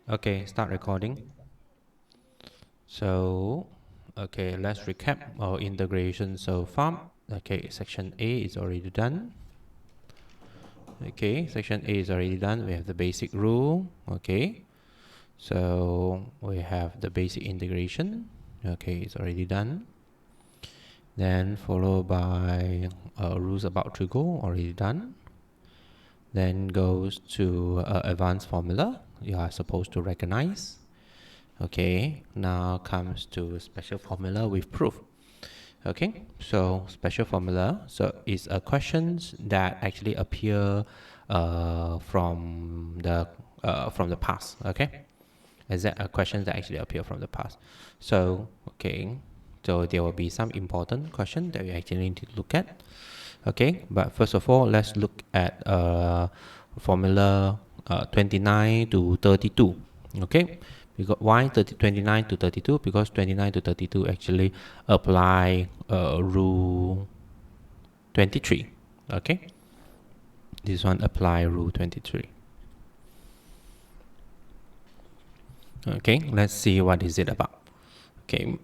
Okay, start recording. So, okay, let's recap our integration so far. Okay, section A is already done. Okay, section A is already done. We have the basic rule. Okay, so we have the basic integration. Okay, it's already done. Then followed by rules about trigo, already done. Then goes to advanced formula. You are supposed to recognize. Okay, now comes to special formula with proof. Okay, so special formula, so it's a questions that actually appear from the past. Okay, is that a questions that actually appear from the past? So okay, so there will be some important question that we actually need to look at. Okay, but first of all, let's look at formula 29 to 32. Okay, because why 29 to 32? Because 29 to 32 actually apply rule 23. Okay, this one apply rule 23. Okay, let's see what is it about. Okay,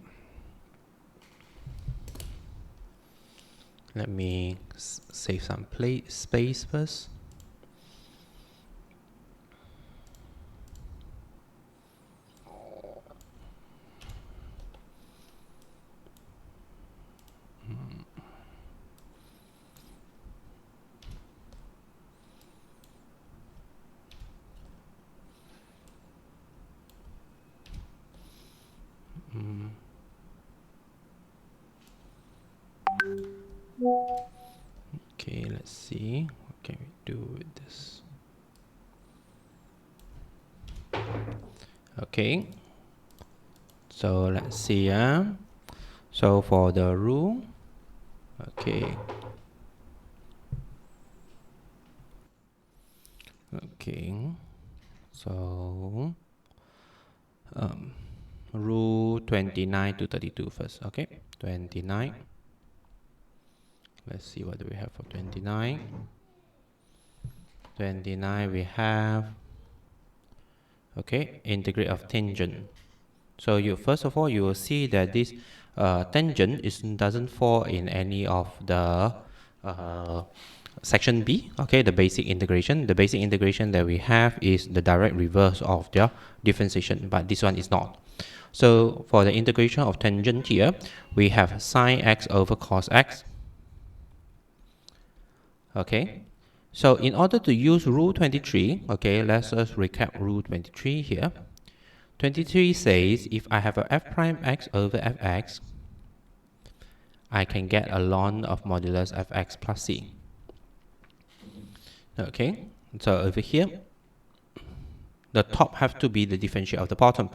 let me save some space first. Okay, let's see what can we do with this. Okay, so let's see. So for the rule, okay, so rule 29 to 32 first. Okay, 29. Let's see what do we have for 29. 29 we have, okay, integrate of tangent. So you first of all you will see that this tangent doesn't fall in any of the section B. Okay, the basic integration. The basic integration that we have is the direct reverse of the differentiation, but this one is not. So for the integration of tangent here, we have sine x over cos x. Okay, so in order to use rule 23, okay, let's just recap rule 23 here. 23 says if I have a f prime x over fx, I can get a ln of modulus fx plus c. Okay, so over here, the top have to be the differentiate of the bottom.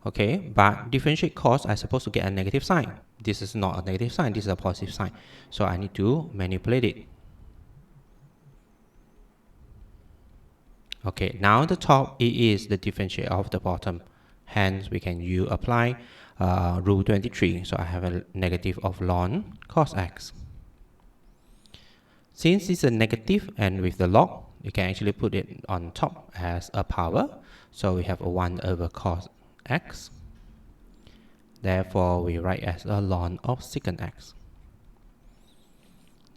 Okay, but differentiate cos, I'm supposed to get a negative sign. This is not a negative sign, this is a positive sign. So I need to manipulate it. Okay, now the top, it is the differentiate of the bottom. Hence, we can apply rule 23. So I have a negative of ln cos x. Since it's a negative and with the log, you can actually put it on top as a power. So we have a 1 over cos x. Therefore, we write as a ln of secant x.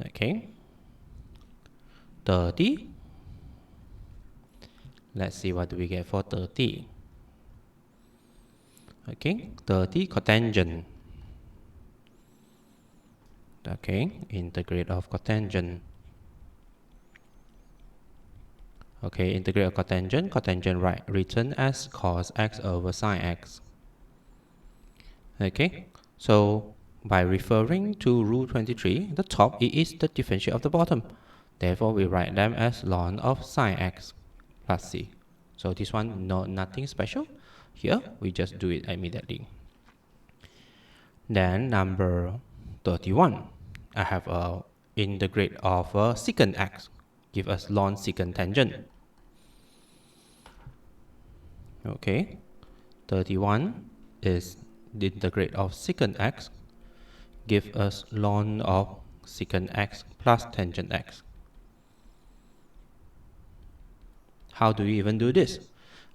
Okay. 30. Let's see what do we get for 30. Okay, 30 cotangent. Okay, integrate of cotangent. Okay, integrate of cotangent. Cotangent written as cos x over sine x. Okay, so by referring to rule 23, the top, it is the differentiate of the bottom. Therefore, we write them as ln of sine x plus c. So this one, nothing special. Here, we just do it immediately. Then number 31, I have a integrate of secant x, give us ln secant tangent. Okay, 31 is the integrate of secant x, give us ln of secant x plus tangent x. How do we even do this?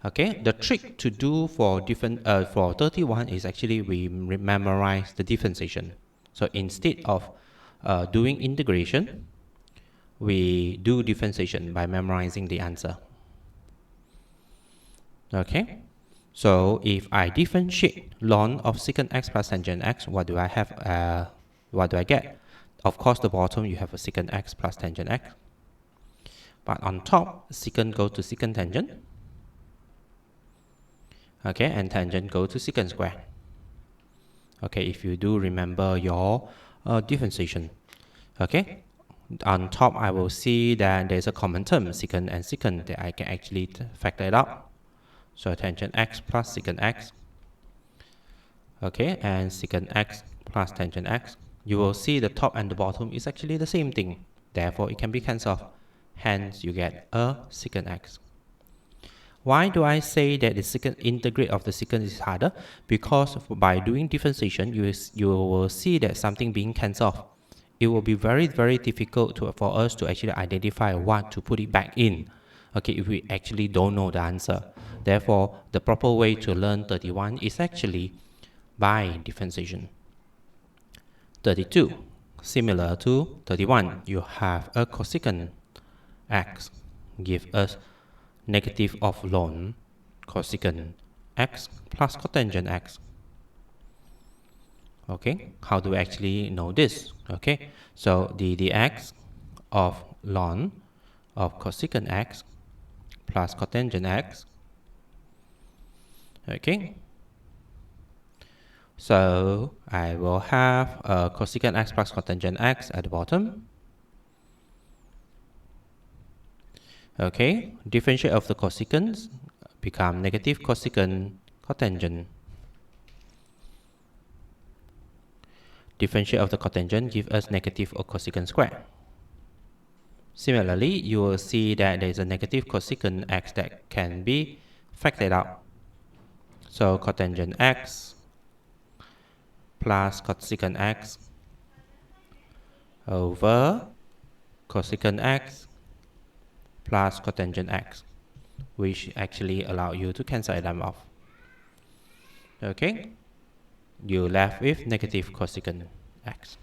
Okay, the trick to do for for 31 is actually we memorize the differentiation. So instead of doing integration, we do differentiation by memorizing the answer. Okay, so if I differentiate ln of secant x plus tangent x, what do I have? What do I get? Of course, the bottom you have a secant x plus tangent x, but on top secant go to secant tangent. Okay, and tangent go to secant square. Okay, if you do remember your differentiation. Okay, on top I will see that there's a common term secant and secant that I can actually factor it out. So tangent x plus secant x. Okay, and secant x plus tangent x. You will see the top and the bottom is actually the same thing. Therefore, it can be cancelled off. Hence, you get a secant x. Why do I say that the secant integrate of the secant is harder? Because by doing differentiation, you will see that something being cancelled off. It will be very, very difficult for us to actually identify what to put it back in. Okay, if we actually don't know the answer. Therefore, the proper way to learn 31 is actually by differentiation. 32, similar to 31, you have a cosecant x give us negative of ln cosecant x plus cotangent x. Okay, how do we actually know this? Okay, so the dx of ln of cosecant x plus cotangent x. Okay, so I will have cosecant x plus cotangent x at the bottom. Okay, differentiate of the cosecants become negative cosecant cotangent. Differentiate of the cotangent give us negative of cosecant square. Similarly, you will see that there is a negative cosecant x that can be factored out. So cotangent x plus cosecant x over cosecant x plus cotangent x, which actually allow you to cancel them off. Okay, you left with negative cosecant x.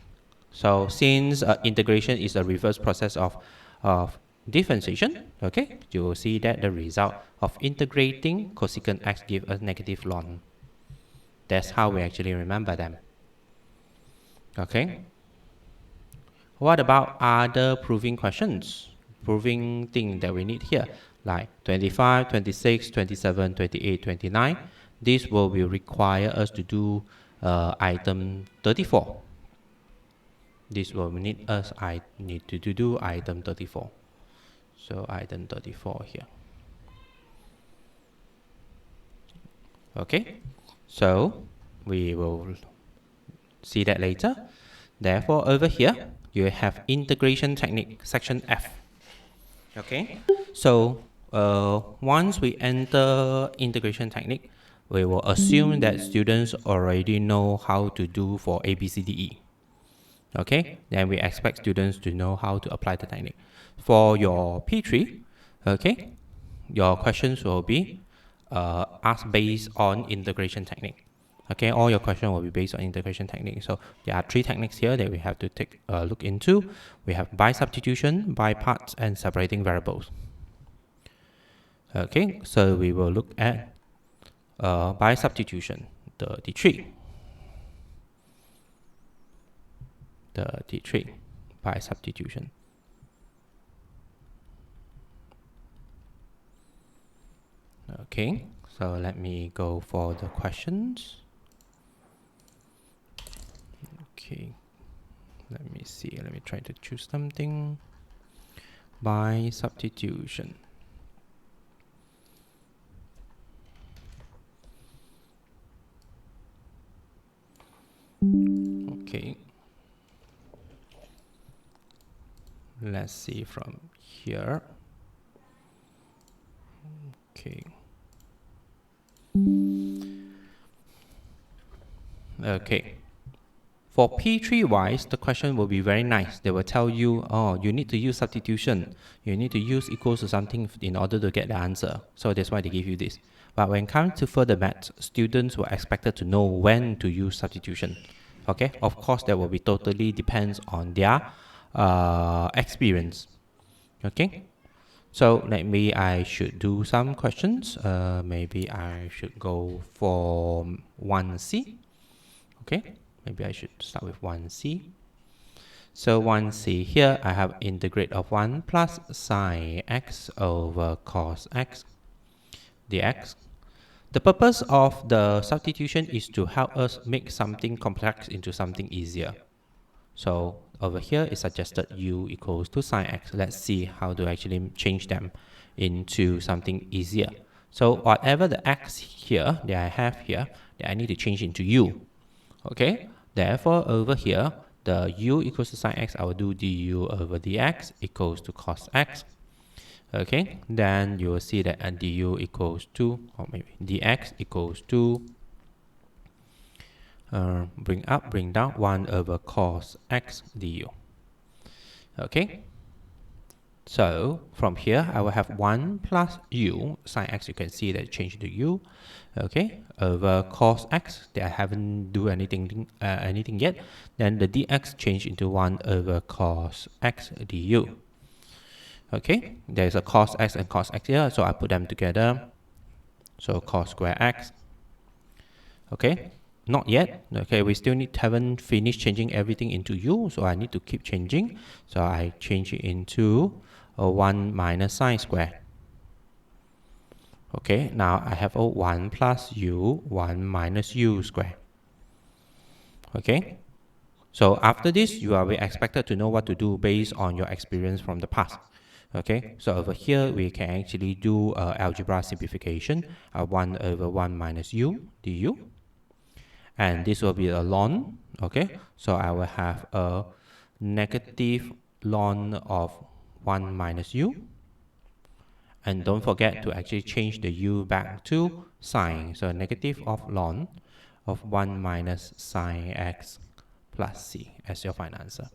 So since integration is a reverse process of differentiation, okay, you will see that the result of integrating cosecant x gives us negative ln. That's how we actually remember them. Okay. What about other proving questions? Proving thing that we need here, like 25, 26, 27, 28, 29. This will require us to do item 34. This will need us, I need to do item 34. So item 34 here. Okay, so we will see that later. Therefore, over here, you have integration technique, section F. Okay, so once we enter integration technique, we will assume that students already know how to do for A, B, C, D, E. Okay, then we expect students to know how to apply the technique. For your P3, okay, your questions will be asked based on integration technique. Okay, all your questions will be based on integration technique. So there are three techniques here that we have to take a look into. We have by substitution, by parts, and separating variables. Okay, so we will look at by substitution, the D3. The D3 by substitution. Okay, so let me go for the questions. Okay, let me see, let me try to choose something. By substitution. Okay, let's see from here. Okay. Okay. For P3 wise, the question will be very nice. They will tell you, oh, you need to use substitution. You need to use equals to something in order to get the answer. So that's why they give you this. But when it comes to further maths, students were expected to know when to use substitution. Okay, of course, that will be totally depends on their experience. Okay, so maybe I should do some questions. Maybe I should go for 1C. Okay, maybe I should start with 1C. So 1C, here I have integrate of 1 plus sine x over cos x dx. The purpose of the substitution is to help us make something complex into something easier. So over here it suggested u equals to sine x. Let's see how to actually change them into something easier. So whatever the x here that I have here, that I need to change into u. Okay, therefore over here, the u equals to sine x, I will do du over dx equals to cos x. Okay, then you will see that du equals to, or maybe dx equals to, bring up, bring down, 1 over cos x du. Okay, so from here, I will have 1 plus u, sine x, you can see that change to u, okay, over cos x, that I haven't do anything yet, then the dx change into 1 over cos x du. Okay, there's a cos x and cos x here, so I put them together, so cos square x. Okay, not yet. Okay, we still haven't finished changing everything into u, so I need to keep changing. So I change it into 1 minus sine square. Okay, now I have a 1 plus u, 1 minus u square. Okay, so after this, you are expected to know what to do based on your experience from the past. Okay, so over here, we can actually do algebra simplification, 1 over 1 minus u du. And this will be a ln, okay? So I will have a negative ln of 1 minus u. And don't forget to actually change the u back to sine. So negative of ln of 1 minus sine x plus c as your final answer.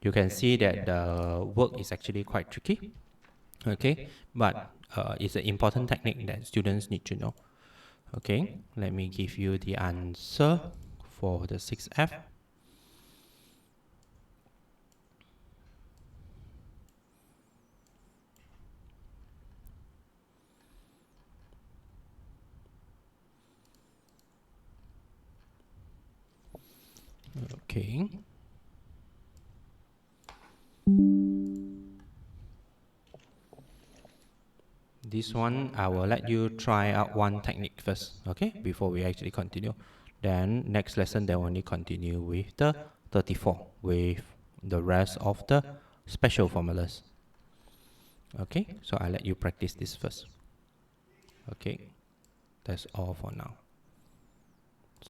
You can see that the work is actually quite tricky, okay? But it's an important technique that students need to know. Okay, let me give you the answer for the 6F. Okay. This one, I will let you try out one technique first, okay, before we actually continue. Then next lesson, they will only continue with the 34, with the rest of the special formulas. Okay, so I'll let you practice this first. Okay, that's all for now.